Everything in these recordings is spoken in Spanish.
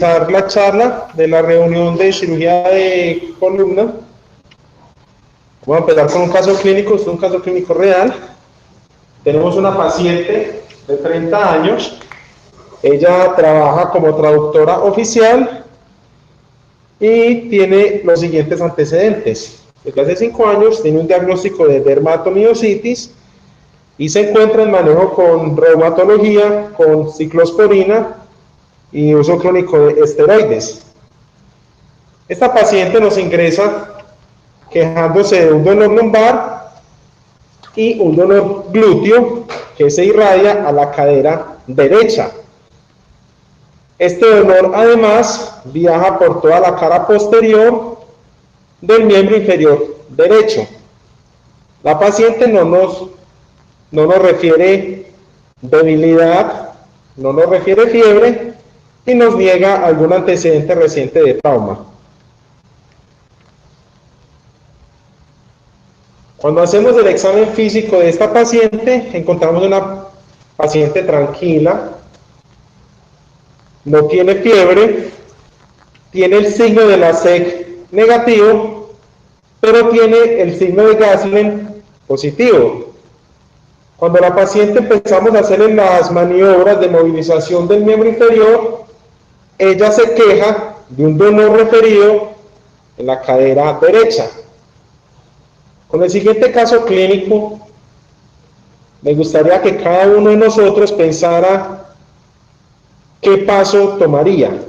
la charla de la reunión de cirugía de columna. Voy a empezar con un caso clínico, es un caso clínico real. Tenemos una paciente de 30 años. Ella trabaja como traductora oficial y tiene los siguientes antecedentes. Desde hace 5 años tiene un diagnóstico de dermatomiositis y se encuentra en manejo con reumatología, con ciclosporina y uso crónico de esteroides. Esta paciente nos ingresa quejándose de un dolor lumbar y un dolor glúteo que se irradia a la cadera derecha. Este dolor además viaja por toda la cara posterior del miembro inferior derecho. La paciente no nos refiere debilidad, no nos refiere fiebre y nos niega algún antecedente reciente de trauma. Cuando hacemos el examen físico de esta paciente, encontramos una paciente tranquila, no tiene fiebre, tiene el signo de la SEC negativo, pero tiene el signo de Gaslen positivo. Cuando la paciente empezamos a hacerle las maniobras de movilización del miembro inferior, ella se queja de un dolor referido en la cadera derecha. Con el siguiente caso clínico, me gustaría que cada uno de nosotros pensara qué paso tomaría,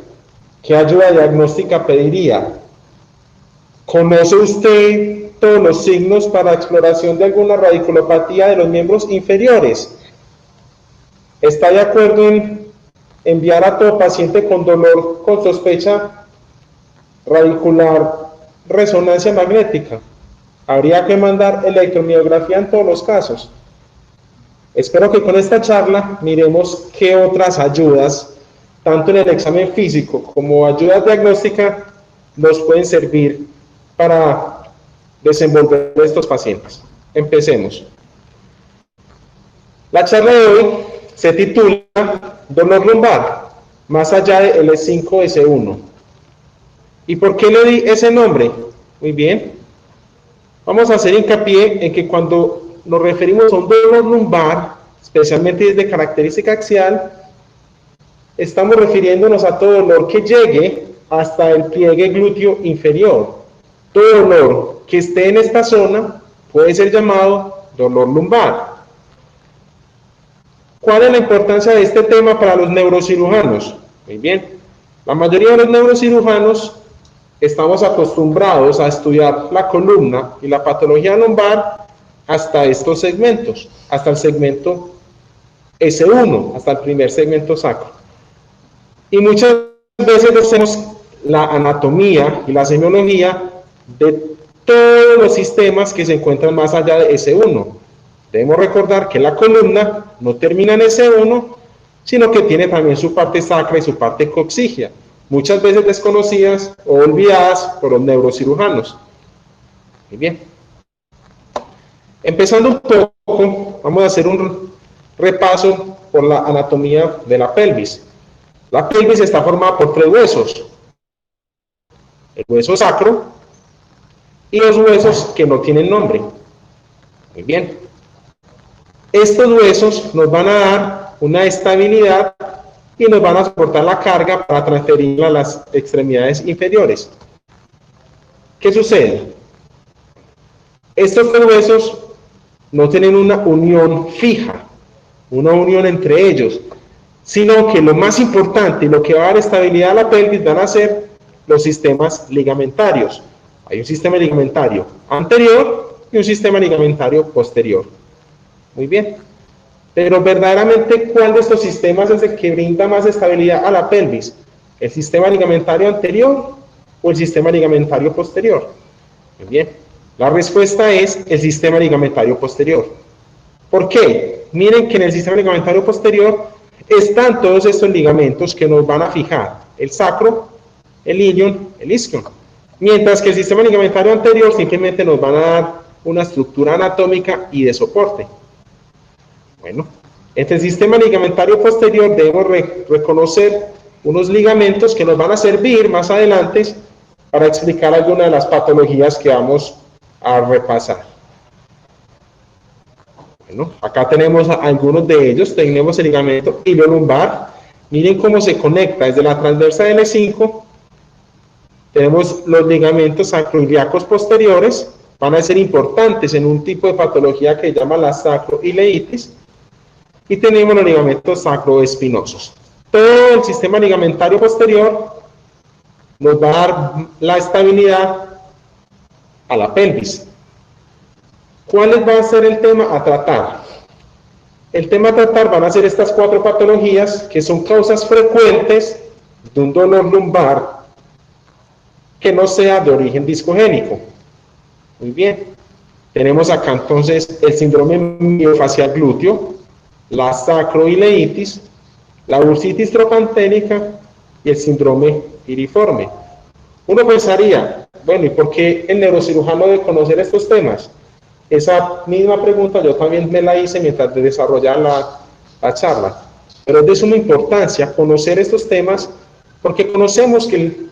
qué ayuda diagnóstica pediría. ¿Conoce usted todos los signos para exploración de alguna radiculopatía de los miembros inferiores? ¿Está de acuerdo en enviar a todo paciente con dolor con sospecha radicular resonancia magnética? Habría que mandar electromiografía en todos los casos. Espero que con esta charla miremos qué otras ayudas, tanto en el examen físico como ayudas diagnósticas, nos pueden servir para desenvolver estos pacientes. Empecemos. La charla de hoy se titula Dolor lumbar, más allá de L5-S1. ¿Y por qué le di ese nombre? Muy bien. Vamos a hacer hincapié en que cuando nos referimos a un dolor lumbar, especialmente desde característica axial, estamos refiriéndonos a todo dolor que llegue hasta el pliegue glúteo inferior. Todo dolor que esté en esta zona puede ser llamado dolor lumbar. ¿Cuál es la importancia de este tema para los neurocirujanos? Muy bien, la mayoría de los neurocirujanos estamos acostumbrados a estudiar la columna y la patología lumbar hasta estos segmentos, hasta el segmento S1, hasta el primer segmento sacro. Y muchas veces hacemos la anatomía y la semiología de todos los sistemas que se encuentran más allá de S1. Debemos recordar que la columna no termina en S1, sino que tiene también su parte sacra y su parte coxigia, muchas veces desconocidas o olvidadas por los neurocirujanos. Muy bien. Empezando un poco, vamos a hacer un repaso por la anatomía de la pelvis. La pelvis está formada por 3 huesos. El hueso sacro y los huesos que no tienen nombre. Muy bien. Estos huesos nos van a dar una estabilidad y nos van a soportar la carga para transferirla a las extremidades inferiores. ¿Qué sucede? Estos 3 huesos no tienen una unión fija, una unión entre ellos, sino que lo más importante y lo que va a dar estabilidad a la pelvis van a ser los sistemas ligamentarios. Hay un sistema ligamentario anterior y un sistema ligamentario posterior. Muy bien. Pero verdaderamente, ¿cuál de estos sistemas es el que brinda más estabilidad a la pelvis? ¿El sistema ligamentario anterior o el sistema ligamentario posterior? Muy bien. La respuesta es el sistema ligamentario posterior. ¿Por qué? Miren que en el sistema ligamentario posterior están todos estos ligamentos que nos van a fijar el sacro, el ilion, el isquion. Mientras que el sistema ligamentario anterior simplemente nos van a dar una estructura anatómica y de soporte. Bueno, entre el sistema ligamentario posterior debemos reconocer unos ligamentos que nos van a servir más adelante para explicar algunas de las patologías que vamos a repasar. Bueno, acá tenemos algunos de ellos. Tenemos el ligamento iliolumbar. Miren cómo se conecta desde la transversa L5. Tenemos los ligamentos sacroiliacos posteriores. Van a ser importantes en un tipo de patología que se llama la sacroileitis. Y tenemos los ligamentos sacroespinosos. Todo el sistema ligamentario posterior nos va a dar la estabilidad a la pelvis. ¿Cuál va a ser el tema a tratar? El tema a tratar van a ser estas 4 patologías que son causas frecuentes de un dolor lumbar que no sea de origen discogénico. Muy bien. Tenemos acá entonces el síndrome miofacial glúteo, la sacroileitis, la bursitis tropanténica y el síndrome piriforme. Uno pensaría, bueno, ¿y por qué el neurocirujano debe conocer estos temas? Esa misma pregunta yo también me la hice mientras desarrollaba la charla. Pero es de suma importancia conocer estos temas porque conocemos que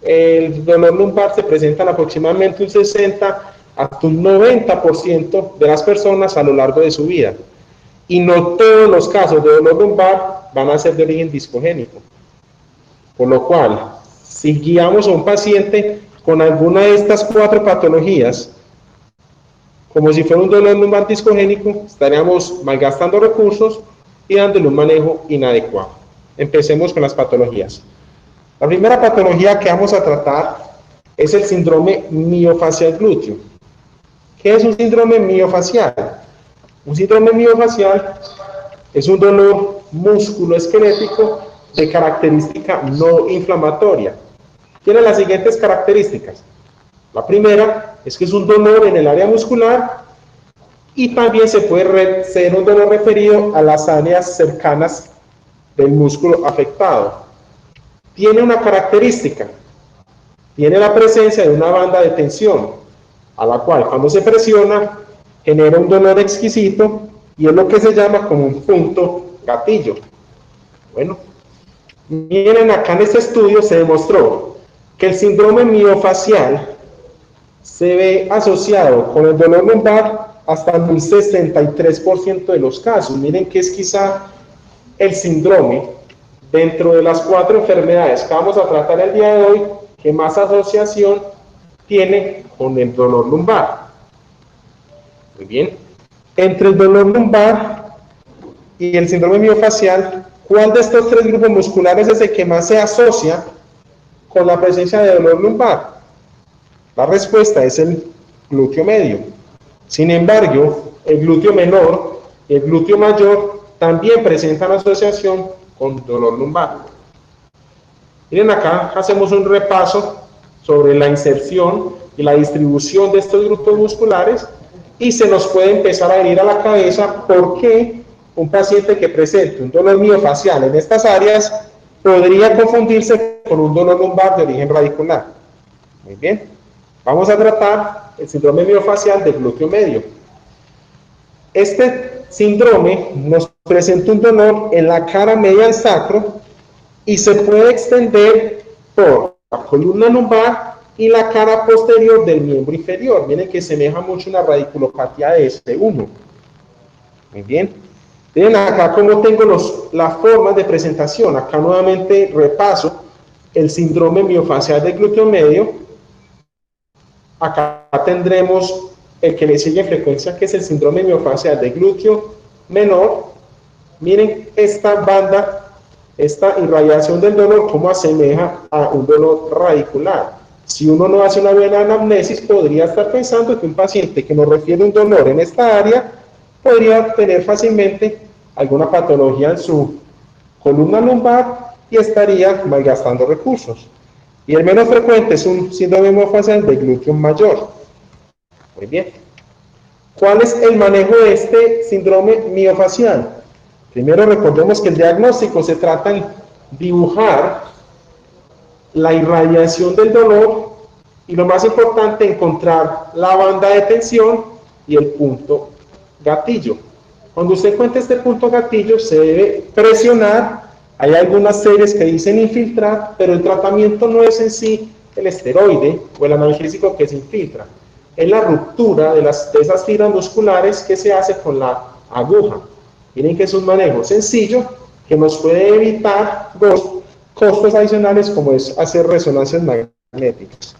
el dolor lumbar se presenta en aproximadamente un 60 hasta un 90% de las personas a lo largo de su vida. Y no todos los casos de dolor lumbar van a ser de origen discogénico. Por lo cual, si guiamos a un paciente con alguna de estas 4 patologías, como si fuera un dolor lumbar discogénico, estaríamos malgastando recursos y dándole un manejo inadecuado. Empecemos con las patologías. La primera patología que vamos a tratar es el síndrome miofacial glúteo. ¿Qué es un síndrome miofacial? Un síndrome miofacial es un dolor musculoesquelético de característica no inflamatoria. Tiene las siguientes características. La primera es que es un dolor en el área muscular y también se puede ser un dolor referido a las áreas cercanas del músculo afectado. Tiene una característica, tiene la presencia de una banda de tensión, a la cual cuando se presiona genera un dolor exquisito y es lo que se llama como un punto gatillo. Bueno, miren acá en este estudio se demostró que el síndrome miofacial se ve asociado con el dolor lumbar hasta un 63% de los casos. Miren que es quizá el síndrome dentro de las 4 enfermedades que vamos a tratar el día de hoy que más asociación tiene con el dolor lumbar. Muy bien. Entre el dolor lumbar y el síndrome miofacial, ¿cuál de estos 3 grupos musculares es el que más se asocia con la presencia de dolor lumbar? La respuesta es el glúteo medio. Sin embargo, el glúteo menor y el glúteo mayor también presentan asociación con dolor lumbar. Miren acá, hacemos un repaso sobre la inserción y la distribución de estos grupos musculares y se nos puede empezar a venir a la cabeza por qué un paciente que presente un dolor miofacial en estas áreas podría confundirse con un dolor lumbar de origen radicular. Muy bien, vamos a tratar el síndrome miofacial del glúteo medio. Este síndrome nos presenta un dolor en la cara media del sacro y se puede extender por la columna lumbar y la cara posterior del miembro inferior. Miren que semeja mucho una radiculopatía de S1. Muy bien. Miren acá cómo tengo las formas de presentación. Acá nuevamente repaso el síndrome miofacial del glúteo medio. Acá tendremos el que le sigue en frecuencia, que es el síndrome miofacial del glúteo menor. Miren esta banda, esta irradiación del dolor, cómo asemeja a un dolor radicular. Si uno no hace una buena anamnesis, podría estar pensando que un paciente que nos refiere un dolor en esta área podría tener fácilmente alguna patología en su columna lumbar y estaría malgastando recursos. Y el menos frecuente es un síndrome miofacial del glúteo mayor. Muy bien. ¿Cuál es el manejo de este síndrome miofacial? Primero recordemos que el diagnóstico se trata en dibujar la irradiación del dolor y lo más importante, encontrar la banda de tensión y el punto gatillo. Cuando usted encuentre este punto gatillo, se debe presionar Hay algunas series que dicen infiltrar, pero el tratamiento no es en sí el esteroide o el analgésico que se infiltra. Es la ruptura de esas fibras musculares que se hace con la aguja. Miren que es un manejo sencillo que nos puede evitar dos costos adicionales como es hacer resonancias magnéticas.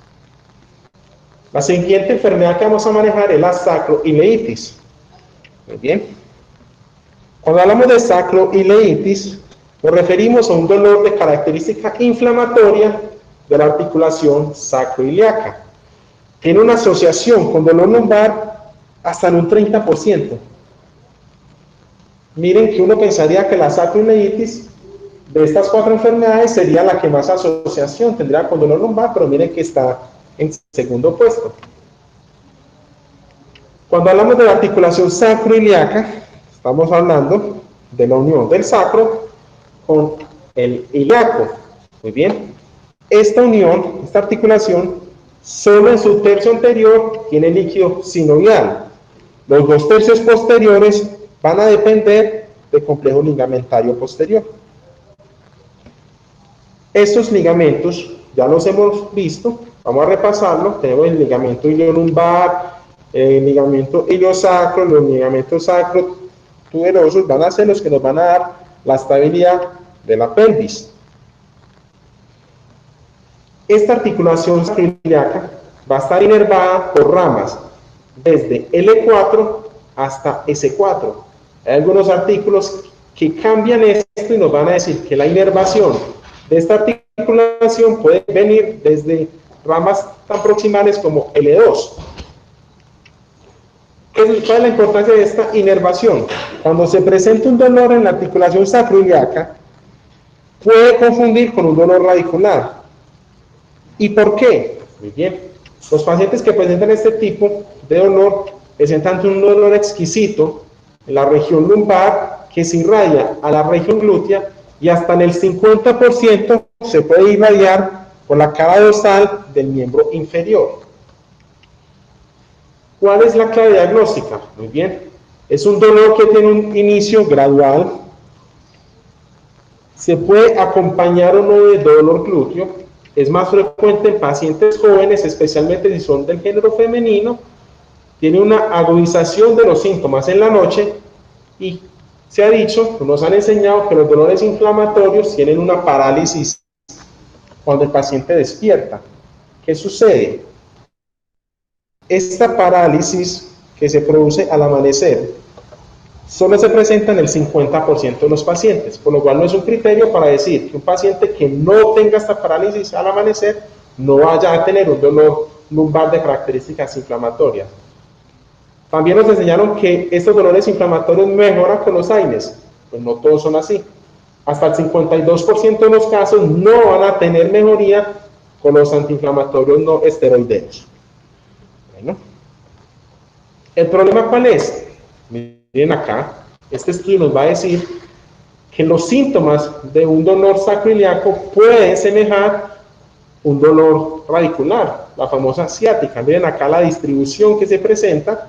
La siguiente enfermedad que vamos a manejar es la sacroileitis. Muy bien. Cuando hablamos de sacroileitis, nos referimos a un dolor de característica inflamatoria de la articulación sacroiliaca. Tiene una asociación con dolor lumbar hasta en un 30%. Miren que uno pensaría que la sacroileitis de estas 4 enfermedades sería la que más asociación tendría con dolor lumbar, pero miren que está en segundo puesto. Cuando hablamos de la articulación sacroiliaca, estamos hablando de la unión del sacro con el ilíaco. Muy bien. Esta unión, esta articulación, solo en su tercio anterior tiene líquido sinovial. Los 2 tercios posteriores van a depender del complejo ligamentario posterior. Estos ligamentos ya los hemos visto, vamos a repasarlo. Tenemos el ligamento iliolumbar, el ligamento iliosacro, los ligamentos sacrotuberosos van a ser los que nos van a dar la estabilidad de la pelvis. Esta articulación sacroiliaca va a estar inervada por ramas desde L4 hasta S4. Hay algunos artículos que cambian esto y nos van a decir que la inervación de esta articulación puede venir desde ramas tan proximales como L2. ¿Cuál es la importancia de esta inervación? Cuando se presenta un dolor en la articulación sacroiliaca, puede confundir con un dolor radicular. ¿Y por qué? Muy bien. Los pacientes que presentan este tipo de dolor presentan un dolor exquisito en la región lumbar que se irradia a la región glútea y hasta en el 50% se puede irradiar por la cara dorsal del miembro inferior. ¿Cuál es la clave diagnóstica? Muy bien. Es un dolor que tiene un inicio gradual. Se puede acompañar o no de dolor glúteo. Es más frecuente en pacientes jóvenes, especialmente si son del género femenino. Tiene una agudización de los síntomas en la noche y se ha dicho, nos han enseñado que los dolores inflamatorios tienen una parálisis cuando el paciente despierta. ¿Qué sucede? Esta parálisis que se produce al amanecer solo se presenta en el 50% de los pacientes, por lo cual no es un criterio para decir que un paciente que no tenga esta parálisis al amanecer no vaya a tener un dolor lumbar de características inflamatorias. También nos enseñaron que estos dolores inflamatorios mejoran con los AINES, pues no todos son así. Hasta el 52% de los casos no van a tener mejoría con los antiinflamatorios no esteroideos. Bueno, ¿el problema cuál es? Miren acá, este estudio nos va a decir que los síntomas de un dolor sacroiliaco pueden semejar un dolor radicular, la famosa ciática. Miren acá la distribución que se presenta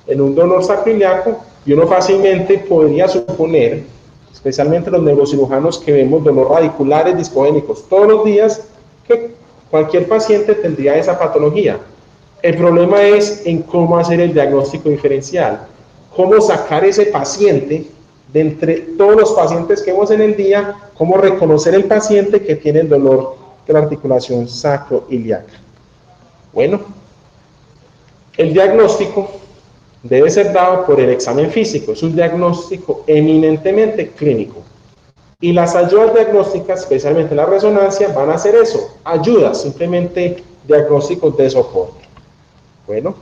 en un dolor sacroiliaco y uno fácilmente podría suponer, especialmente los neurocirujanos que vemos dolor radiculares discogénicos todos los días, que cualquier paciente tendría esa patología. El problema es en cómo hacer el diagnóstico diferencial, cómo sacar ese paciente de entre todos los pacientes que vemos en el día, cómo reconocer el paciente que tiene el dolor de la articulación sacroiliaca. Bueno, el diagnóstico debe ser dado por el examen físico, es un diagnóstico eminentemente clínico. Y las ayudas diagnósticas, especialmente la resonancia, van a hacer eso, ayudas, simplemente diagnósticos de soporte. Bueno,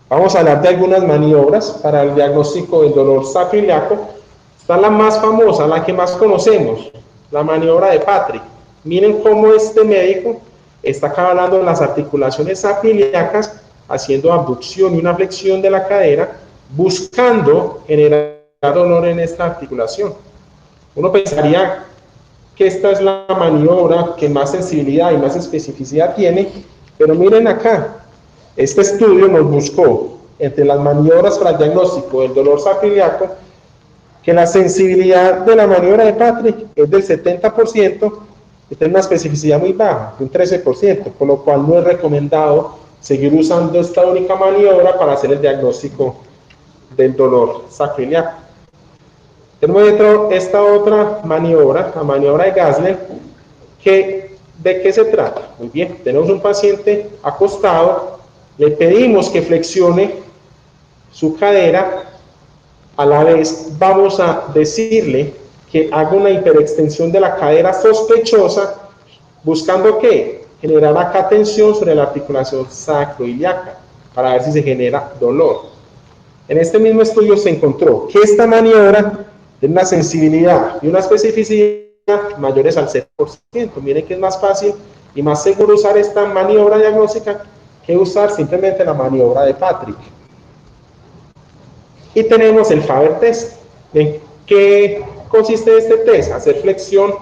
vamos a hablar de algunas maniobras para el diagnóstico del dolor sacroiliaco. Está la más famosa, la que más conocemos, la maniobra de Patrick. Miren cómo este médico está acá hablando de las articulaciones sacroiliacas, haciendo abducción y una flexión de la cadera, buscando generar dolor en esta articulación. Uno pensaría que esta es la maniobra que más sensibilidad y más especificidad tiene, pero miren acá, este estudio nos buscó entre las maniobras para el diagnóstico del dolor sacroiliaco que la sensibilidad de la maniobra de Patrick es del 70%, y tiene una especificidad muy baja, de un 13%, por lo cual no es recomendado seguir usando esta única maniobra para hacer el diagnóstico del dolor sacroiliaco. Tenemos esta otra maniobra, la maniobra de Gasler, ¿de qué se trata? Muy bien, tenemos un paciente acostado, le pedimos que flexione su cadera, a la vez vamos a decirle que haga una hiperextensión de la cadera sospechosa, buscando ¿qué? Generar acá tensión sobre la articulación sacroiliaca, para ver si se genera dolor. En este mismo estudio se encontró que esta maniobra tiene una sensibilidad y una especificidad mayores al 0%. Miren que es más fácil y más seguro usar esta maniobra diagnóstica que usar simplemente la maniobra de Patrick. Y tenemos el Faber test. ¿En qué consiste este test? Hacer flexión,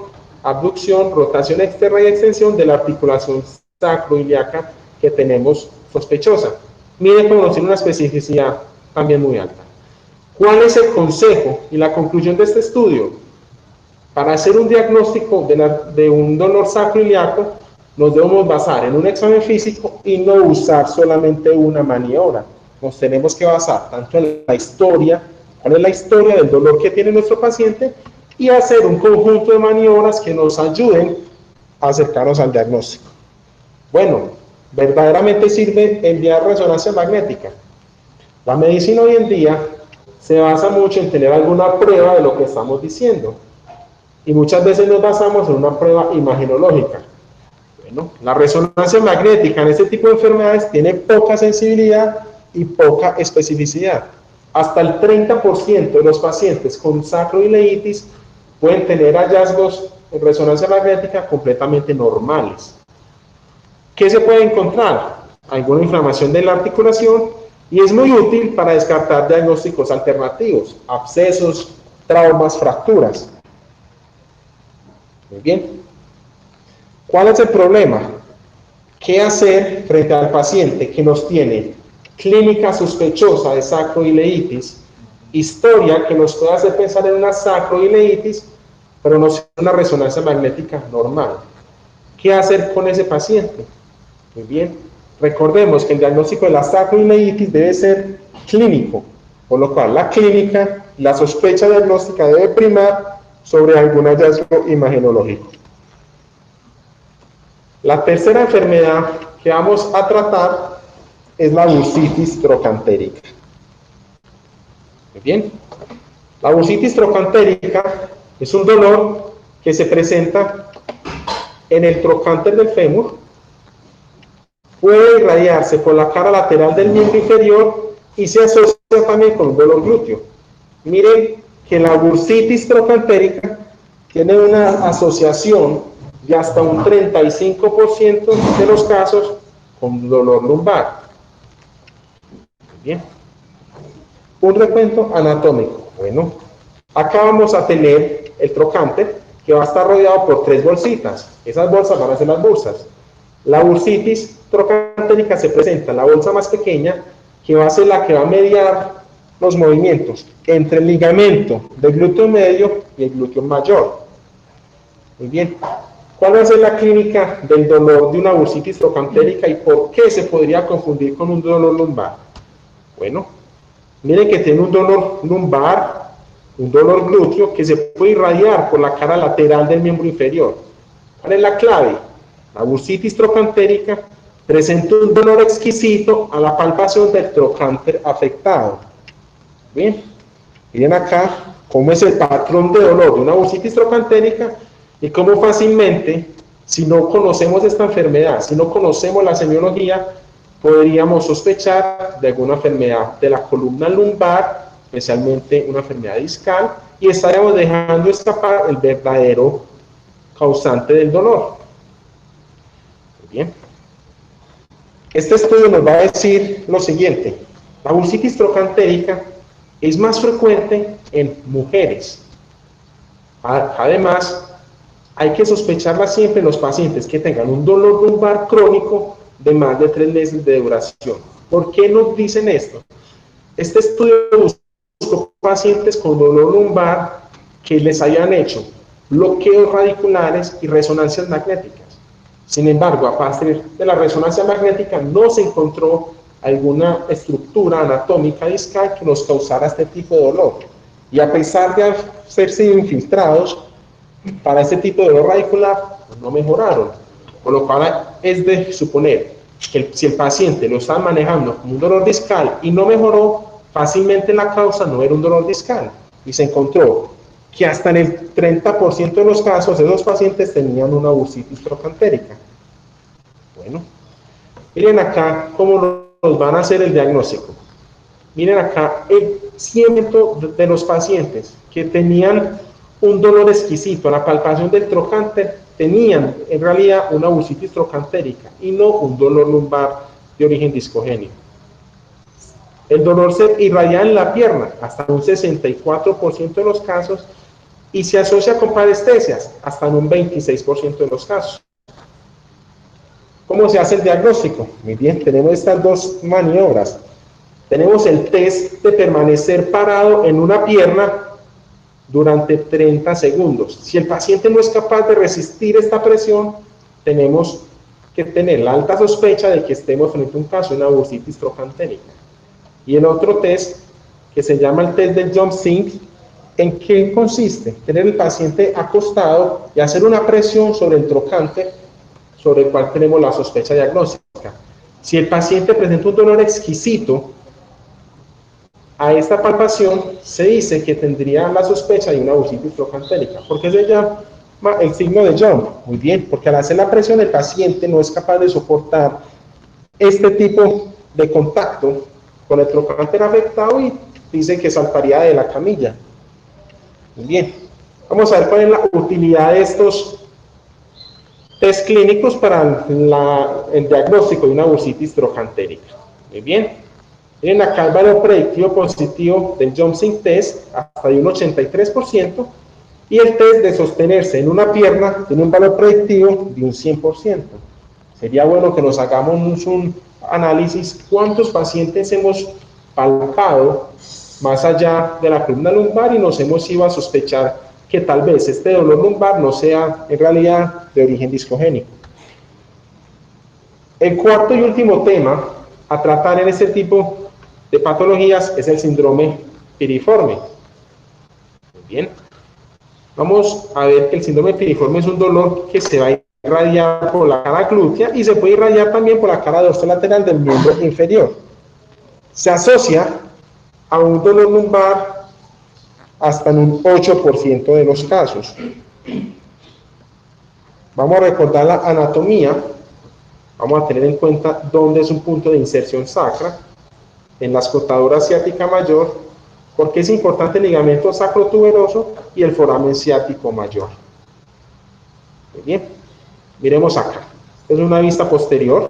abducción, rotación externa y extensión de la articulación sacroiliaca que tenemos sospechosa. Miren cómo nos tiene una especificidad también muy alta. ¿Cuál es el consejo y la conclusión de este estudio? Para hacer un diagnóstico de un dolor sacroiliaco, nos debemos basar en un examen físico y no usar solamente una maniobra. Nos tenemos que basar tanto en la historia, cuál es la historia del dolor que tiene nuestro paciente, y hacer un conjunto de maniobras que nos ayuden a acercarnos al diagnóstico. Bueno, verdaderamente sirve enviar resonancia magnética. La medicina hoy en día se basa mucho en tener alguna prueba de lo que estamos diciendo. Y muchas veces nos basamos en una prueba imagenológica. Bueno, la resonancia magnética en este tipo de enfermedades tiene poca sensibilidad y poca especificidad. Hasta el 30% de los pacientes con sacroileitis pueden tener hallazgos en resonancia magnética completamente normales. ¿Qué se puede encontrar? Alguna inflamación de la articulación, y es muy útil para descartar diagnósticos alternativos, abscesos, traumas, fracturas. Muy bien. ¿Cuál es el problema? ¿Qué hacer frente al paciente que nos tiene clínica sospechosa de sacroileitis, historia que nos puede hacer pensar en una sacroileitis, pero no es una resonancia magnética normal? ¿Qué hacer con ese paciente? Muy bien. Recordemos que el diagnóstico de la sacroileitis debe ser clínico, por lo cual la clínica, la sospecha diagnóstica debe primar sobre algún hallazgo imagenológico. La tercera enfermedad que vamos a tratar es la bursitis trocantérica. Muy bien. La bursitis trocantérica es un dolor que se presenta en el trocánter del fémur, puede irradiarse por la cara lateral del miembro inferior y se asocia también con un dolor glúteo. Miren que la bursitis trocantérica tiene una asociación de hasta un 35% de los casos con dolor lumbar. Bien. Un recuento anatómico. Bueno, acá vamos a tener el trocánter que va a estar rodeado por 3 bolsitas. Esas bolsas van a ser las bursas. La bursitis trocantérica se presenta en la bolsa más pequeña, que va a ser la que va a mediar los movimientos entre el ligamento del glúteo medio y el glúteo mayor. Muy bien. ¿Cuál va a ser la clínica del dolor de una bursitis trocantérica y por qué se podría confundir con un dolor lumbar? Bueno, miren que tiene un dolor lumbar, un dolor glúteo que se puede irradiar por la cara lateral del miembro inferior. ¿Cuál es la clave? La bursitis trocantérica presenta un dolor exquisito a la palpación del trocánter afectado. Bien, miren acá cómo es el patrón de dolor de una bursitis trocantérica y cómo fácilmente, si no conocemos esta enfermedad, si no conocemos la semiología, podríamos sospechar de alguna enfermedad de la columna lumbar, especialmente una enfermedad discal, y estaríamos dejando escapar el verdadero causante del dolor. Muy bien. Este estudio nos va a decir lo siguiente: la bursitis trocantérica es más frecuente en mujeres. Además, hay que sospecharla siempre en los pacientes que tengan un dolor lumbar crónico de más de 3 meses de duración. ¿Por qué nos dicen esto? Este estudio buscó pacientes con dolor lumbar que les hayan hecho bloqueos radiculares y resonancias magnéticas. Sin embargo, a partir de la resonancia magnética no se encontró alguna estructura anatómica discal que nos causara este tipo de dolor. Y a pesar de haber sido infiltrados para este tipo de dolor radicular, no mejoraron. Por lo cual es de suponer que si el paciente lo está manejando como un dolor discal y no mejoró, fácilmente la causa no era un dolor discal. Y se encontró que hasta en el 30% de los casos esos pacientes tenían una bursitis trocantérica. Bueno, miren acá cómo nos van a hacer el diagnóstico. Miren acá el 100% de los pacientes que tenían un dolor exquisito a la palpación del trocánter tenían en realidad una bursitis trocantérica y no un dolor lumbar de origen discogénico. El dolor se irradia en la pierna hasta un 64% de los casos y se asocia con parestesias hasta en un 26% de los casos. ¿Cómo se hace el diagnóstico? Muy bien, tenemos estas dos maniobras. Tenemos el test de permanecer parado en una pierna durante 30 segundos. Si el paciente no es capaz de resistir esta presión, tenemos que tener la alta sospecha de que estemos frente a un caso de una bursitis trocantérica. Y el otro test, que se llama el test del jump sync, ¿en qué consiste? Tener el paciente acostado y hacer una presión sobre el trocánter sobre el cual tenemos la sospecha diagnóstica. Si el paciente presenta un dolor exquisito, a esta palpación se dice que tendría la sospecha de una bursitis trocantérica. ¿Por qué se llama el signo de jump? Muy bien, porque al hacer la presión el paciente no es capaz de soportar este tipo de contacto con el trocánter afectado y dice que saltaría de la camilla. Muy bien, vamos a ver cuál es la utilidad de estos test clínicos para el diagnóstico de una bursitis trocantérica. Muy bien. Miren acá el valor predictivo positivo del jump sync test hasta de un 83% y el test de sostenerse en una pierna tiene un valor predictivo de un 100%. Sería bueno que nos hagamos un análisis cuántos pacientes hemos palpado más allá de la columna lumbar y nos hemos ido a sospechar que tal vez este dolor lumbar no sea en realidad de origen discogénico. El cuarto y último tema a tratar en este tipo de patologías es el síndrome piriforme. Muy bien. Vamos a ver que el síndrome piriforme es un dolor que se va a irradiar por la cara glútea y se puede irradiar también por la cara dorsolateral del miembro inferior. Se asocia a un dolor lumbar hasta en un 8% de los casos. Vamos a recordar la anatomía. Vamos a tener en cuenta dónde es un punto de inserción sacra, en la escotadura ciática mayor, porque es importante el ligamento sacrotuberoso y el foramen ciático mayor. Muy bien, miremos acá. Es una vista posterior.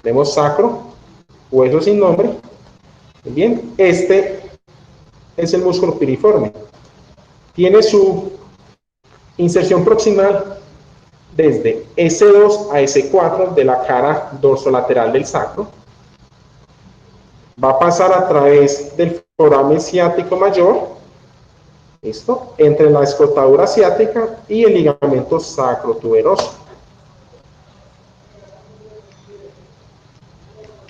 Vemos sacro, hueso sin nombre. Muy bien, este es el músculo piriforme. Tiene su inserción proximal desde S2 a S4 de la cara dorsolateral del sacro. Va a pasar a través del foramen ciático mayor, esto, entre la escotadura ciática y el ligamento sacrotuberoso.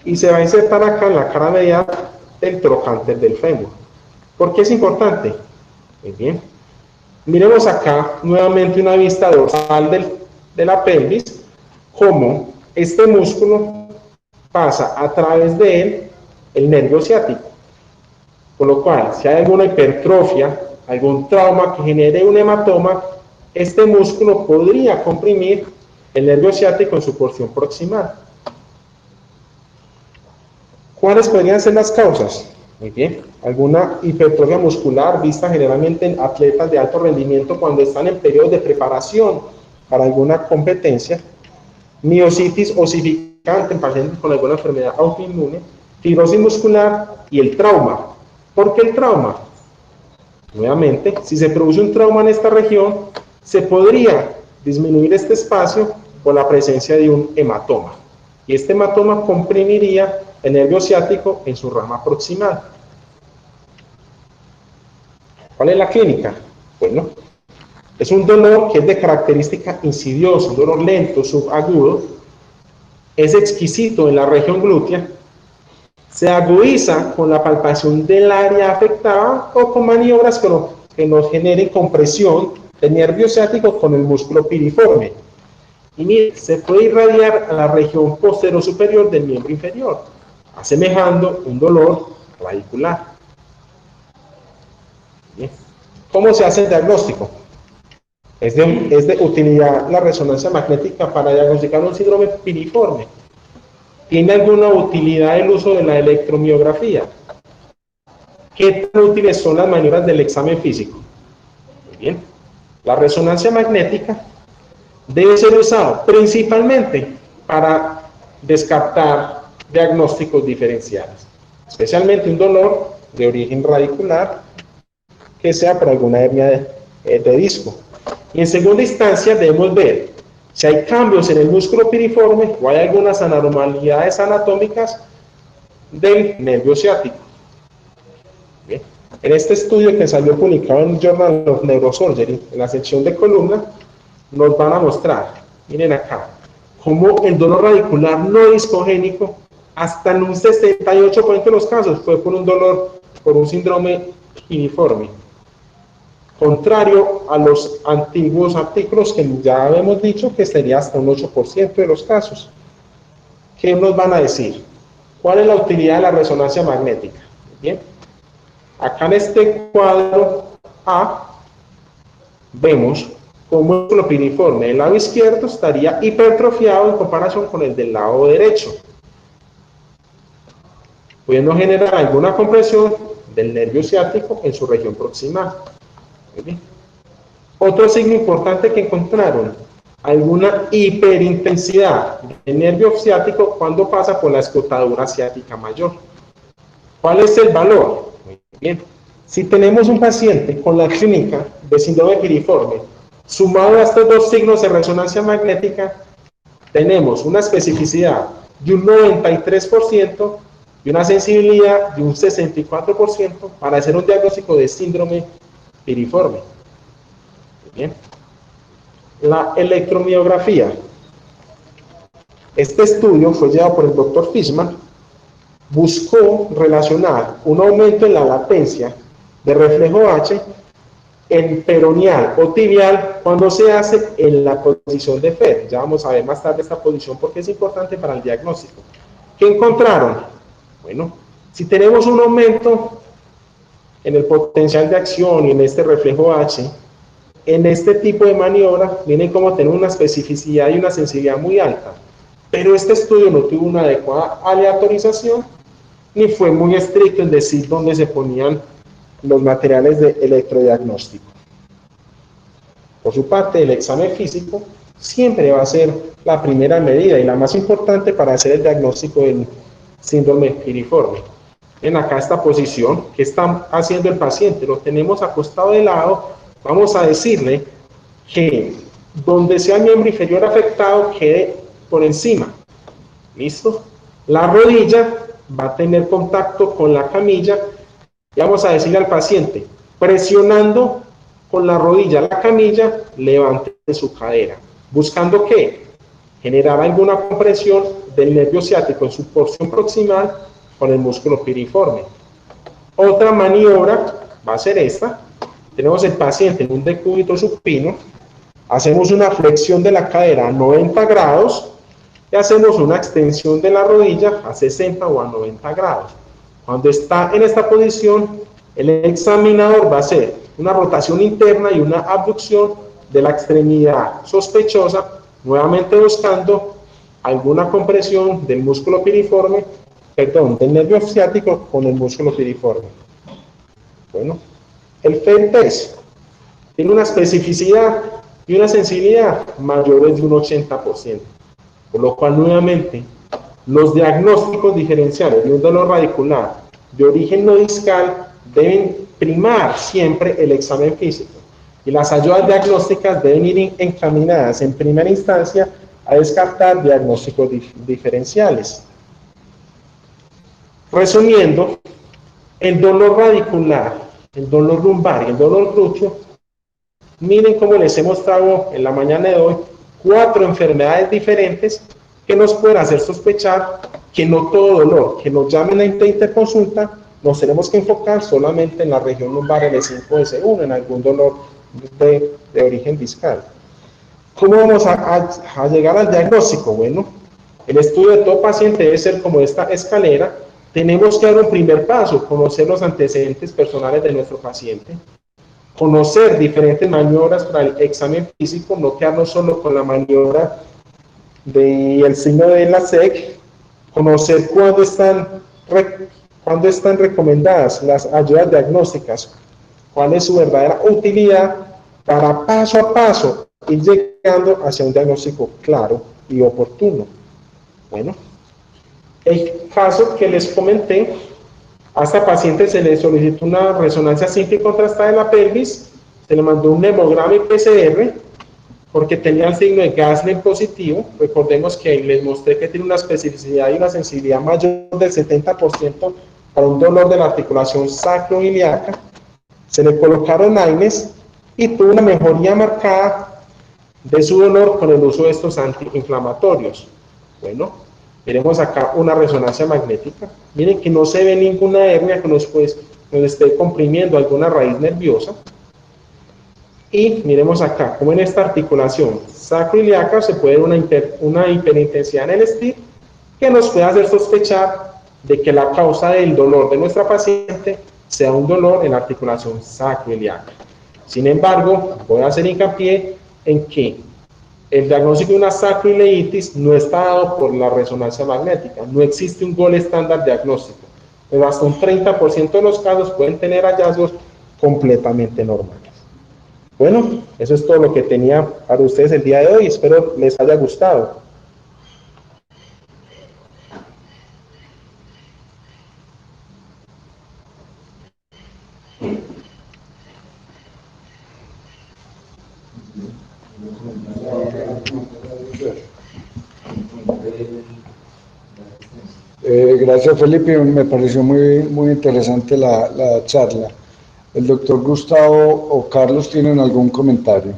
Y se va a insertar acá en la cara medial del trocánter del fémur. ¿Por qué es importante? Muy bien. Miremos acá nuevamente una vista dorsal de la pelvis, cómo este músculo pasa a través de él el nervio ciático. Con lo cual, si hay alguna hipertrofia, algún trauma que genere un hematoma, este músculo podría comprimir el nervio ciático en su porción proximal. ¿Cuáles podrían ser las causas? Muy bien, alguna hipertrofia muscular vista generalmente en atletas de alto rendimiento cuando están en periodos de preparación para alguna competencia, miositis osificante en pacientes con alguna enfermedad autoinmune, fibrosis muscular y el trauma. ¿Por qué el trauma? Nuevamente, si se produce un trauma en esta región, se podría disminuir este espacio por la presencia de un hematoma. Y este hematoma comprimiría el nervio ciático en su rama proximal. ¿Cuál es la clínica? Bueno, es un dolor que es de característica insidiosa, un dolor lento, subagudo, es exquisito en la región glútea, se agudiza con la palpación del área afectada o con maniobras que nos generen compresión del nervio ciático con el músculo piriforme. Y mire, se puede irradiar a la región posterior superior del miembro inferior, asemejando un dolor radicular. Bien. ¿Cómo se hace el diagnóstico? Es de utilidad la resonancia magnética para diagnosticar un síndrome piriforme. ¿Tiene alguna utilidad el uso de la electromiografía? ¿Qué tan útiles son las maniobras del examen físico? Muy bien. La resonancia magnética debe ser usada principalmente para descartar diagnósticos diferenciales, especialmente un dolor de origen radicular que sea por alguna hernia de disco. Y en segunda instancia debemos ver si hay cambios en el músculo piriforme o hay algunas anormalidades anatómicas del nervio ciático. Bien. En este estudio que salió publicado en Journal of Neurosurgery, en la sección de columna, nos van a mostrar, miren acá, cómo el dolor radicular no discogénico, hasta en un 68% de los casos, fue por un dolor, por un síndrome piriforme. Contrario a los antiguos artículos que ya habíamos dicho que sería hasta un 8% de los casos. ¿Qué nos van a decir? ¿Cuál es la utilidad de la resonancia magnética? Bien, acá en este cuadro A vemos cómo el músculo piriforme del lado izquierdo estaría hipertrofiado en comparación con el del lado derecho, pudiendo generar alguna compresión del nervio ciático en su región proximal. Muy bien. Otro signo importante que encontraron, alguna hiperintensidad del nervio ciático cuando pasa por la escotadura ciática mayor. ¿Cuál es el valor? Muy bien. Si tenemos un paciente con la clínica de síndrome piriforme, sumado a estos dos signos de resonancia magnética, tenemos una especificidad de un 93% y una sensibilidad de un 64% para hacer un diagnóstico de síndrome piriforme. Bien. La electromiografía. Este estudio fue llevado por el Dr. Fishman. Buscó relacionar un aumento en la latencia de reflejo H en peroneal o tibial cuando se hace en la posición de FED. Ya vamos a ver más tarde esta posición porque es importante para el diagnóstico. ¿Qué encontraron? Bueno, si tenemos un aumento en el potencial de acción y en este reflejo H, en este tipo de maniobra viene como tener una especificidad y una sensibilidad muy alta, pero este estudio no tuvo una adecuada aleatorización ni fue muy estricto en decir dónde se ponían los materiales de electrodiagnóstico. Por su parte, el examen físico siempre va a ser la primera medida y la más importante para hacer el diagnóstico del síndrome piriforme. En acá esta posición, ¿qué está haciendo el paciente? Lo tenemos acostado de lado. Vamos a decirle que donde sea el miembro inferior afectado quede por encima. ¿Listo? La rodilla va a tener contacto con la camilla y vamos a decirle al paciente, presionando con la rodilla la camilla, levante su cadera. ¿Buscando qué? Generar alguna compresión del nervio ciático en su porción proximal con el músculo piriforme. Otra maniobra va a ser esta. Tenemos el paciente en un decúbito supino, hacemos una flexión de la cadera a 90 grados y hacemos una extensión de la rodilla a 60 o a 90 grados. Cuando está en esta posición, el examinador va a hacer una rotación interna y una abducción de la extremidad sospechosa, nuevamente buscando alguna compresión del músculo piriforme, perdón, del nervio ciático con el músculo piriforme. Bueno, el FED-test tiene una especificidad y una sensibilidad mayores de un 80%, por lo cual nuevamente los diagnósticos diferenciales de un dolor radicular de origen no discal deben primar siempre el examen físico y las ayudas diagnósticas deben ir encaminadas en primera instancia a descartar diagnósticos diferenciales. Resumiendo, el dolor radicular el dolor lumbar y el dolor glúteo, miren cómo les he mostrado en la mañana de hoy 4 enfermedades diferentes que nos pueden hacer sospechar que no todo dolor, que nos llamen a interconsulta, nos tenemos que enfocar solamente en la región lumbar L5-S1, en algún dolor de origen discal. ¿Cómo vamos a llegar al diagnóstico? Bueno, el estudio de todo paciente debe ser como esta escalera. Tenemos que dar un primer paso, conocer los antecedentes personales de nuestro paciente, conocer diferentes maniobras para el examen físico, no quedarnos solo con la maniobra del signo de la SEC, conocer cuándo están recomendadas las ayudas diagnósticas, cuál es su verdadera utilidad para paso a paso ir llegando hacia un diagnóstico claro y oportuno. Bueno, el caso que les comenté, a esta paciente se le solicitó una resonancia simple y contrastada de la pelvis, se le mandó un hemograma y PCR porque tenía el signo de Gasner positivo. Recordemos que les mostré que tiene una especificidad y una sensibilidad mayor del 70% para un dolor de la articulación sacroiliaca. Se le colocaron AINES y tuvo una mejoría marcada de su dolor con el uso de estos antiinflamatorios. Bueno, veremos acá una resonancia magnética. Miren que no se ve ninguna hernia que nos esté comprimiendo alguna raíz nerviosa. Y miremos acá, como en esta articulación sacroiliaca se puede ver una hiperintensidad en el STIR que nos puede hacer sospechar de que la causa del dolor de nuestra paciente sea un dolor en la articulación sacroiliaca. Sin embargo, voy a hacer hincapié en que el diagnóstico de una sacroileitis no está dado por la resonancia magnética, no existe un gol estándar diagnóstico, pero hasta un 30% de los casos pueden tener hallazgos completamente normales. Bueno, eso es todo lo que tenía para ustedes el día de hoy, espero les haya gustado. Gracias, Felipe, me pareció muy interesante la charla. ¿El doctor Gustavo o Carlos tienen algún comentario?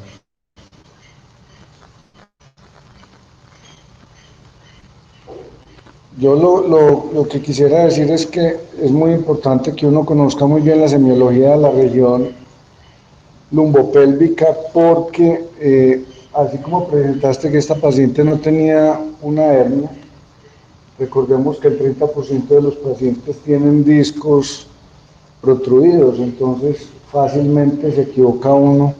Yo lo que quisiera decir es que es muy importante que uno conozca muy bien la semiología de la región lumbopélvica porque así como presentaste que esta paciente no tenía una hernia, recordemos que el 30% de los pacientes tienen discos protruidos, entonces fácilmente se equivoca uno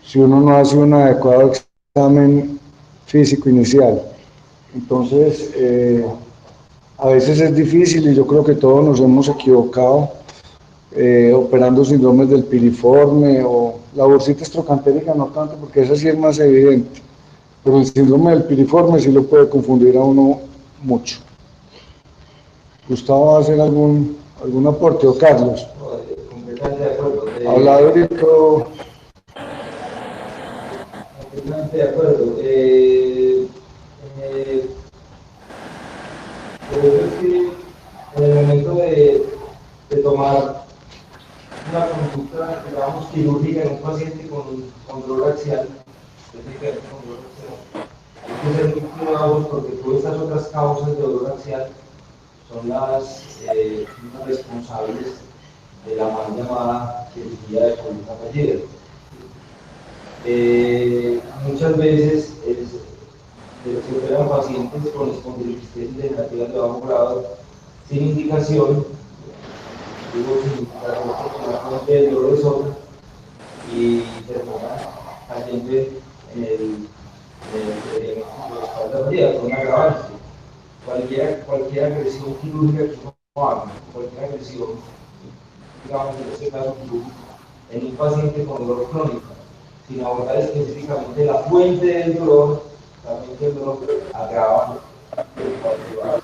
si uno no hace un adecuado examen físico inicial. Entonces, a veces es difícil y yo creo que todos nos hemos equivocado operando síndromes del piriforme o la bursitis trocantérica, no tanto porque esa sí es más evidente, pero el síndrome del piriforme sí lo puede confundir a uno mucho. Gustavo, ¿va a hacer algún aporte o Carlos? Completamente de acuerdo. Habladorito. Completamente de acuerdo. Creo que en el momento de tomar una conducta, digamos, quirúrgica en un paciente con dolor axial, hay que ser muy cuidadosos porque todas estas otras causas de dolor axial son las responsables de la mal llamada cirugía de columna fallida. Muchas veces se operan pacientes con espondilitis degenerativas de bajo grado sin indicación, digo sin indicación porque la fuente del dolor es otra, y terminan cayendo en el espalda fallida con un agravante. Cualquier agresión quirúrgica que uno haga, cualquier agresión, digamos en este caso quirúrgica, en un paciente con dolor crónico, sin abordar específicamente la fuente del dolor, también el dolor agrava el cuadro.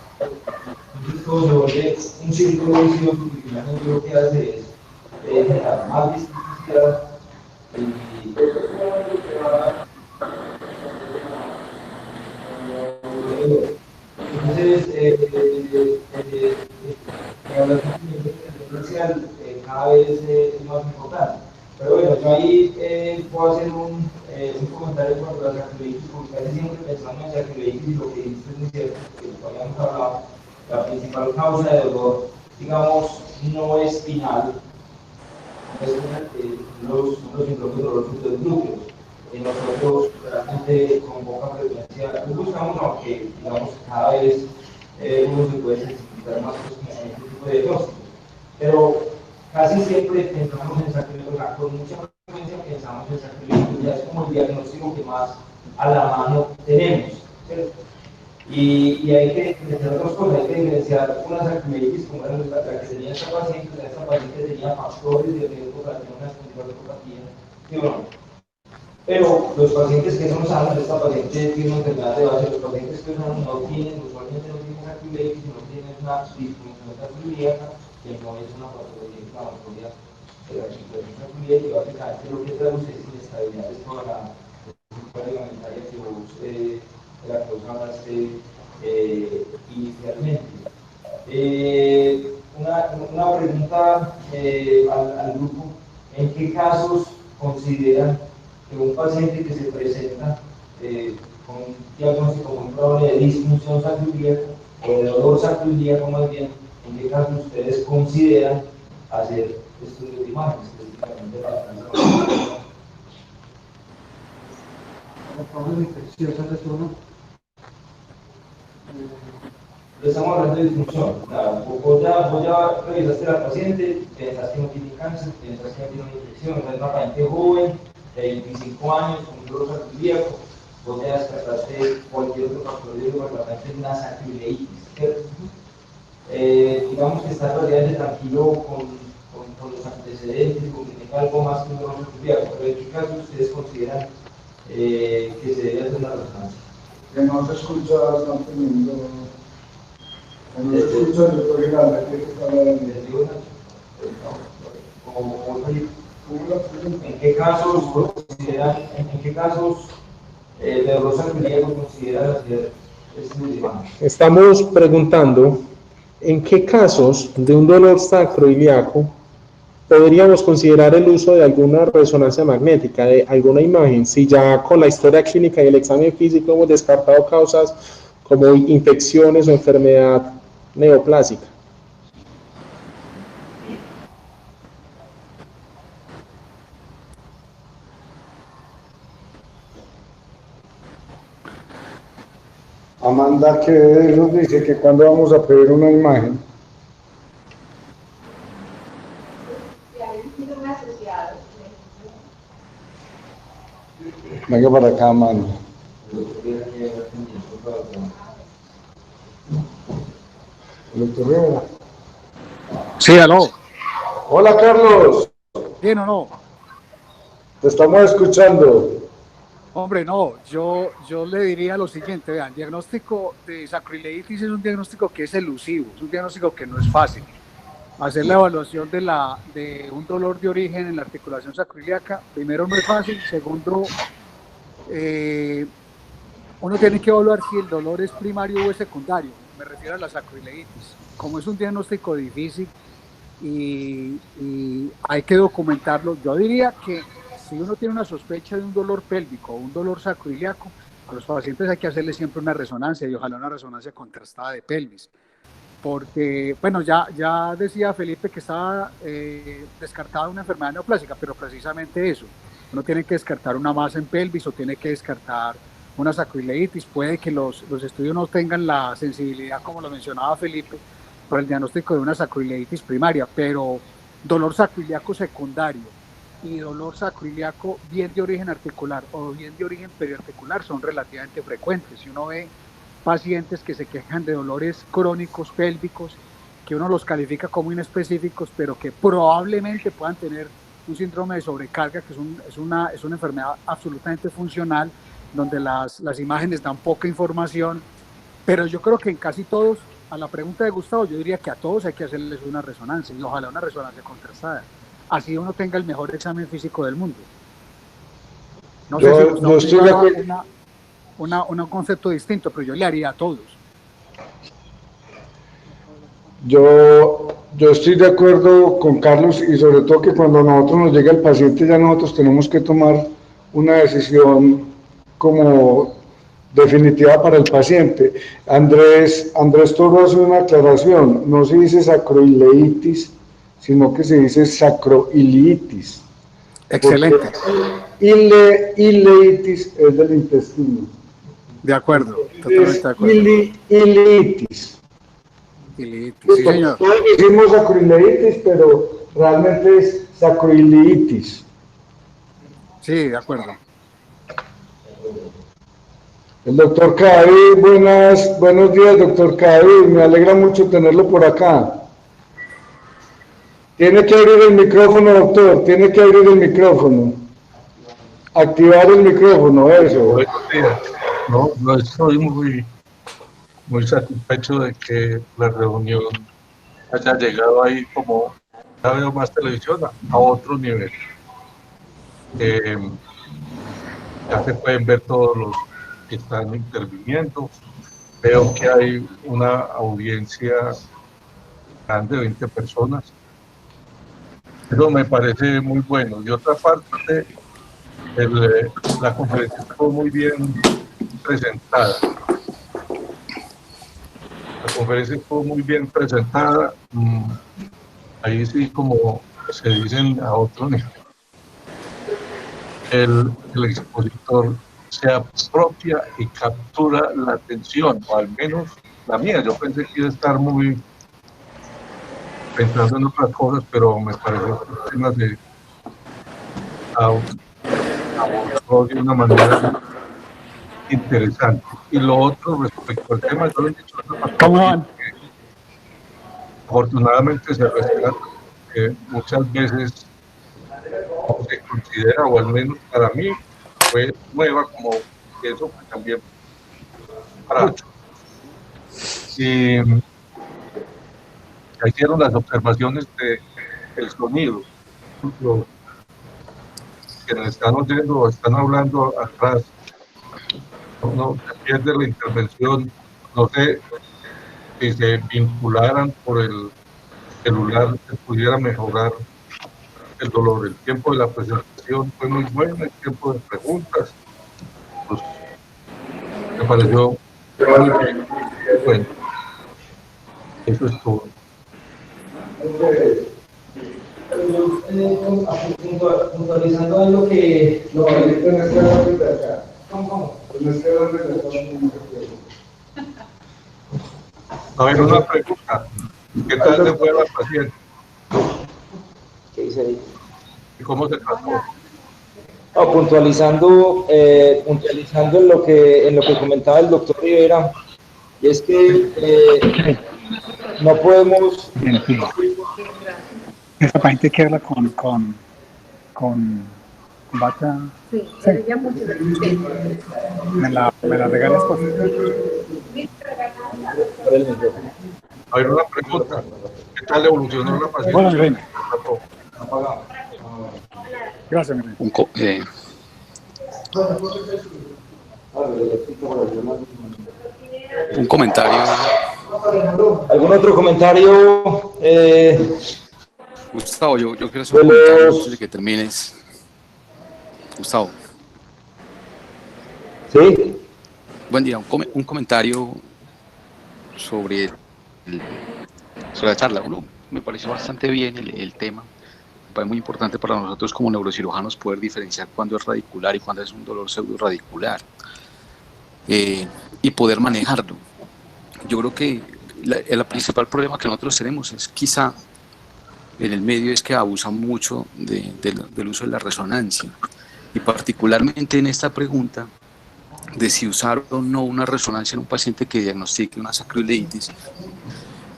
Entonces todo se vuelve un círculo vicioso y finalmente lo que hace es generar más discapacidad y entonces, cada vez es más importante. Pero bueno, yo ahí puedo hacer un comentario cuando la sacroiliitis, porque casi siempre pensamos en sacroiliitis y lo que dice es muy cierto, que lo habíamos hablado, la principal causa de dolor, digamos, no es espinal, es los síndromes de dolor glúteos. Nosotros realmente con poca frecuencia lo buscamos, aunque digamos cada vez uno se puede sensibilizar más con este tipo de diagnósticos. Pero casi siempre pensamos en sacroiliitis, con mucha frecuencia pensamos en sacroiliitis, ya es como el diagnóstico que más a la mano tenemos, ¿cierto? Y hay que diferenciar dos cosas, hay que diferenciar una sacroiliitis como era la que tenía esta paciente tenía factores de riesgo para tener una espondilopatía, ¿sí o no? Pero los pacientes que son sanos, esta paciente tiene una enfermedad de base, los pacientes que son no tienen, usualmente no tienen sacroiliitis, no tienen una disfuncionalidad cardíaca, que no es una patología inflamatoria de la sacroiliitis, y básicamente lo que traduce es inestabilidad de toda la estructura ligamentaria que vos de la que vos hablaste inicialmente. Una pregunta al grupo: ¿en qué casos consideran que un paciente que se presenta con un diagnóstico muy probable de disfunción sacroiliaca o de dolor sacroiliaco más bien, en qué casos ustedes consideran hacer estudios de imagen específicamente para cáncer? Estamos hablando de disfunción. Vos ya revisaste a la paciente, pensás que no tiene cáncer, pensás que no tiene una infección, es una paciente joven, de 25 años, con un dolor sacroiliaco, vos ya descartaste cualquier otro factor de riesgo para la paciente una sacroileitis, ¿cierto? Digamos que está relativamente tranquilo con los antecedentes, con que tenga algo más que un dolor sacroiliaco, pero ¿en qué caso ustedes consideran que se debe hacer una resonancia? Que no se escucha, están teniendo. No se escucha el doctor Giralda, que está hablando. ¿En qué casos consideran, en qué casos de dolor sacroiliaco consideran hacer estudios de imagen? Estamos preguntando en qué casos de un dolor sacroiliaco podríamos considerar el uso de alguna resonancia magnética, de alguna imagen, si ya con la historia clínica y el examen físico hemos descartado causas como infecciones o enfermedad neoplásica. Amanda, que nos dice que cuando vamos a pedir una imagen. Venga para acá, Amanda. Doctor Rivera. Sí, aló. Hola, Carlos. ¿Bien o no? Te estamos escuchando. Hombre, no, yo le diría lo siguiente, vean, el diagnóstico de sacroileitis es un diagnóstico que es elusivo, es un diagnóstico que no es fácil. Hacer la evaluación de un dolor de origen en la articulación sacroiliaca, primero no es fácil, segundo, uno tiene que evaluar si el dolor es primario o es secundario, me refiero a la sacroileitis. Como es un diagnóstico difícil y hay que documentarlo, yo diría que si uno tiene una sospecha de un dolor pélvico o un dolor sacroiliaco, a los pacientes hay que hacerle siempre una resonancia y ojalá una resonancia contrastada de pelvis. Porque, bueno, ya decía Felipe que estaba descartada una enfermedad neoplásica, pero precisamente eso. Uno tiene que descartar una masa en pelvis o tiene que descartar una sacroileitis. Puede que los estudios no tengan la sensibilidad, como lo mencionaba Felipe, para el diagnóstico de una sacroileitis primaria, pero dolor sacroiliaco secundario y dolor sacroiliaco bien de origen articular o bien de origen periarticular son relativamente frecuentes. Si uno ve pacientes que se quejan de dolores crónicos pélvicos, que uno los califica como inespecíficos, pero que probablemente puedan tener un síndrome de sobrecarga, que es una enfermedad absolutamente funcional, donde las imágenes dan poca información, pero yo creo que en casi todos, a la pregunta de Gustavo, yo diría que a todos hay que hacerles una resonancia, y ojalá una resonancia contrastada. Así uno tenga el mejor examen físico del mundo. No sé si Gustavo tenga un concepto distinto, pero yo le haría a todos. Yo Yo estoy de acuerdo con Carlos y sobre todo que cuando a nosotros nos llega el paciente ya nosotros tenemos que tomar una decisión como definitiva para el paciente. Andrés Toro hace una aclaración, no se dice sacroileitis, sino que se dice sacroiliitis. Excelente. Ileitis es del intestino. De acuerdo, totalmente de acuerdo. Ileitis. Sí, señor. Todos decimos sacroileitis, pero realmente es sacroiliitis. Sí, de acuerdo. El doctor Cadavid, buenos días, doctor Cadavid, me alegra mucho tenerlo por acá. Tiene que abrir el micrófono, doctor, tiene que abrir el micrófono. Activar el micrófono, eso. Buenos días. No estoy muy satisfecho de que la reunión haya llegado ahí, como ya veo más televisión, a otro nivel. Ya se pueden ver todos los que están interviniendo. Veo que hay una audiencia grande, 20 personas. Eso me parece muy bueno. Y otra parte, la conferencia estuvo muy bien presentada. La conferencia estuvo muy bien presentada. Ahí sí, como se dicen a otro nivel. El expositor se apropia y captura la atención, o al menos la mía. Yo pensé que iba a estar muy pensando en otras cosas, pero me parece que temas de abordó de una manera interesante. Y lo otro respecto al tema, yo lo he dicho, afortunadamente se respeta, que muchas veces no se considera, o al menos para mí, fue nueva, como eso que también para muchos. Y hicieron las observaciones del sonido. Los que nos están oyendo o están hablando atrás, no se pierde la intervención. No sé si se vincularan por el celular, se pudiera mejorar el dolor. El tiempo de la presentación fue muy bueno, el tiempo de preguntas, pues, me pareció muy bien. Bueno, eso es todo. Puntualizando en lo que A ver, una pregunta. ¿Qué tal le fue a la paciente? ¿Qué dice ahí? ¿Y cómo se trató? No, puntualizando en lo que comentaba el doctor Rivera, y es que no podemos. Esa paciente que habla con bata. Sí, ella mucho. Sí. ¿Me la regalas, por favor? A ver, una pregunta. ¿Qué tal evolucionó la paciente? Bueno, Irene. Gracias, Irene. Un comentario. ¿Algún otro comentario? Gustavo, yo quiero hacer un comentario antes de que termines. Gustavo. Sí. Buen día, un comentario sobre la charla. Uno, me pareció bastante bien el tema. Me parece muy importante para nosotros como neurocirujanos poder diferenciar cuándo es radicular y cuándo es un dolor pseudoradicular y poder manejarlo. Yo creo que el principal problema que nosotros tenemos es quizá en el medio es que abusan mucho del uso de la resonancia y particularmente en esta pregunta de si usar o no una resonancia en un paciente que diagnostique una sacroileitis,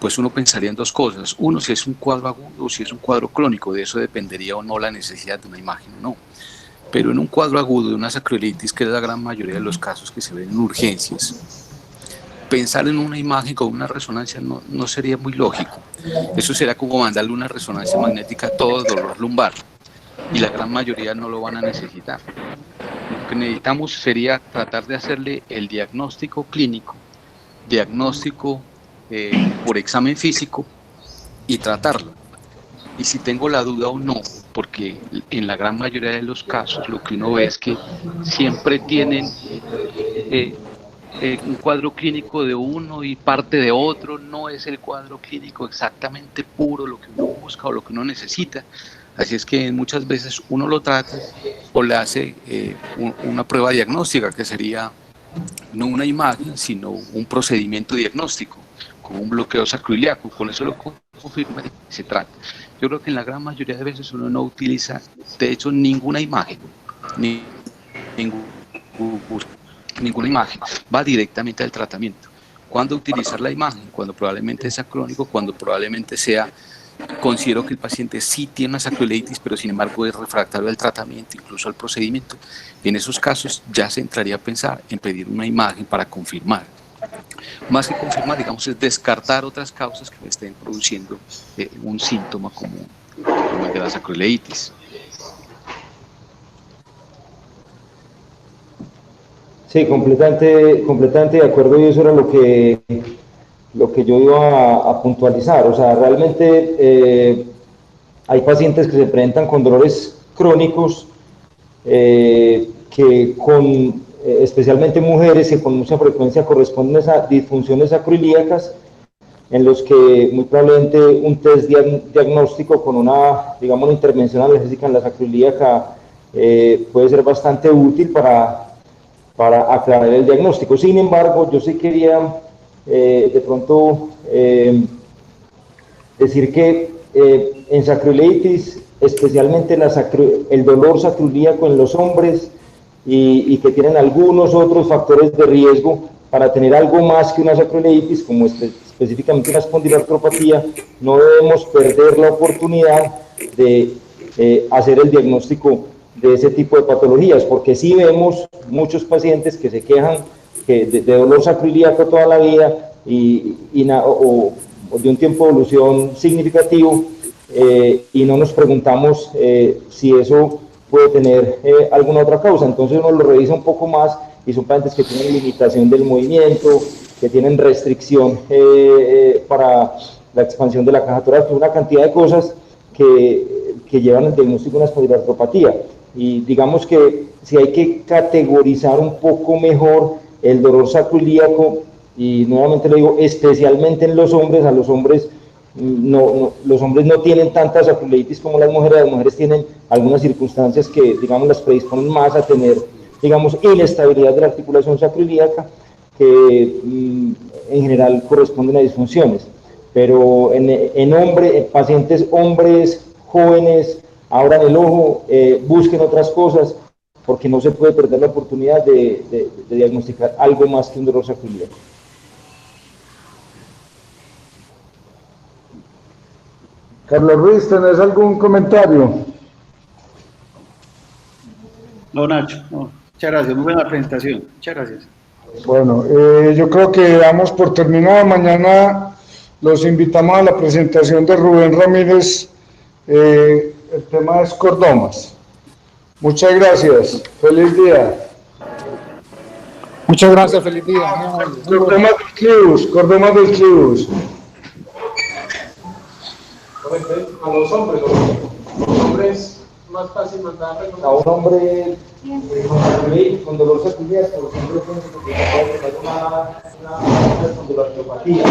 pues uno pensaría en dos cosas. Uno, si es un cuadro agudo o si es un cuadro crónico, de eso dependería o no la necesidad de una imagen o no. Pero en un cuadro agudo de una sacroileitis, que es la gran mayoría de los casos que se ven en urgencias, pensar en una imagen con una resonancia no sería muy lógico. Eso sería como mandarle una resonancia magnética a todo dolor lumbar y la gran mayoría no lo van a necesitar. Lo que necesitamos sería tratar de hacerle el diagnóstico clínico, diagnóstico por examen físico y tratarla. Y si tengo la duda o no, porque en la gran mayoría de los casos lo que uno ve es que siempre tienen un cuadro clínico de uno y parte de otro, no es el cuadro clínico exactamente puro, lo que uno busca o lo que uno necesita. Así es que muchas veces uno lo trata o le hace una prueba diagnóstica, que sería no una imagen, sino un procedimiento diagnóstico, como un bloqueo sacroiliaco. Con eso lo confirma y se trata. Yo creo que en la gran mayoría de veces uno no utiliza, de hecho, ninguna imagen, ninguna imagen, va directamente al tratamiento. ¿Cuándo utilizar la imagen? Cuando probablemente sea crónico, cuando probablemente sea, considero que el paciente sí tiene una sacroileitis, pero sin embargo es refractario al tratamiento, incluso al procedimiento. En esos casos ya se entraría a pensar en pedir una imagen para confirmar. Más que confirmar, digamos, es descartar otras causas que me estén produciendo un síntoma como el de la sacroileitis. Sí, completamente de acuerdo, y eso era lo que yo iba a puntualizar. O sea, realmente hay pacientes que se presentan con dolores crónicos que especialmente mujeres que con mucha frecuencia corresponden a disfunciones sacroiliacas, en los que muy probablemente un test diagnóstico con una intervención analgésica en la sacroiliaca puede ser bastante útil para aclarar el diagnóstico. Sin embargo, yo sí quería de pronto decir que en sacroileitis, especialmente el dolor sacroiliaco en los hombres y que tienen algunos otros factores de riesgo para tener algo más que una sacroileitis, como específicamente una espondiloartropatía, no debemos perder la oportunidad de hacer el diagnóstico de ese tipo de patologías, porque sí vemos muchos pacientes que se quejan de dolor sacroiliaco toda la vida o de un tiempo de evolución significativo, y no nos preguntamos si eso puede tener alguna otra causa. Entonces uno lo revisa un poco más y son pacientes que tienen limitación del movimiento, que tienen restricción para la expansión de la caja torácica, una cantidad de cosas que llevan al diagnóstico de una espondiloartropatía. Y digamos que si hay que categorizar un poco mejor el dolor sacroiliaco, y nuevamente lo digo, especialmente en los hombres, a los hombres los hombres no tienen tanta sacroileitis como las mujeres tienen algunas circunstancias que, digamos, las predisponen más a tener, digamos, inestabilidad de la articulación sacroiliaca, que en general corresponden a disfunciones. Pero en pacientes hombres jóvenes, abran el ojo, busquen otras cosas, porque no se puede perder la oportunidad de diagnosticar algo más que un dolor sacroiliaco. Carlos Ruiz, ¿tenés algún comentario? No, Nacho, no. Muchas gracias, muy buena presentación. Muchas gracias. Bueno, yo creo que damos por terminado. Mañana los invitamos a la presentación de Rubén Ramírez. El tema es cordomas. Muchas gracias. Feliz día. Muchas gracias, feliz día. Cordomas del clivus. A los hombres más fácil mandar a un hombre con dolor sacroiliaco, los hombres pueden tener una espondiloartropatía.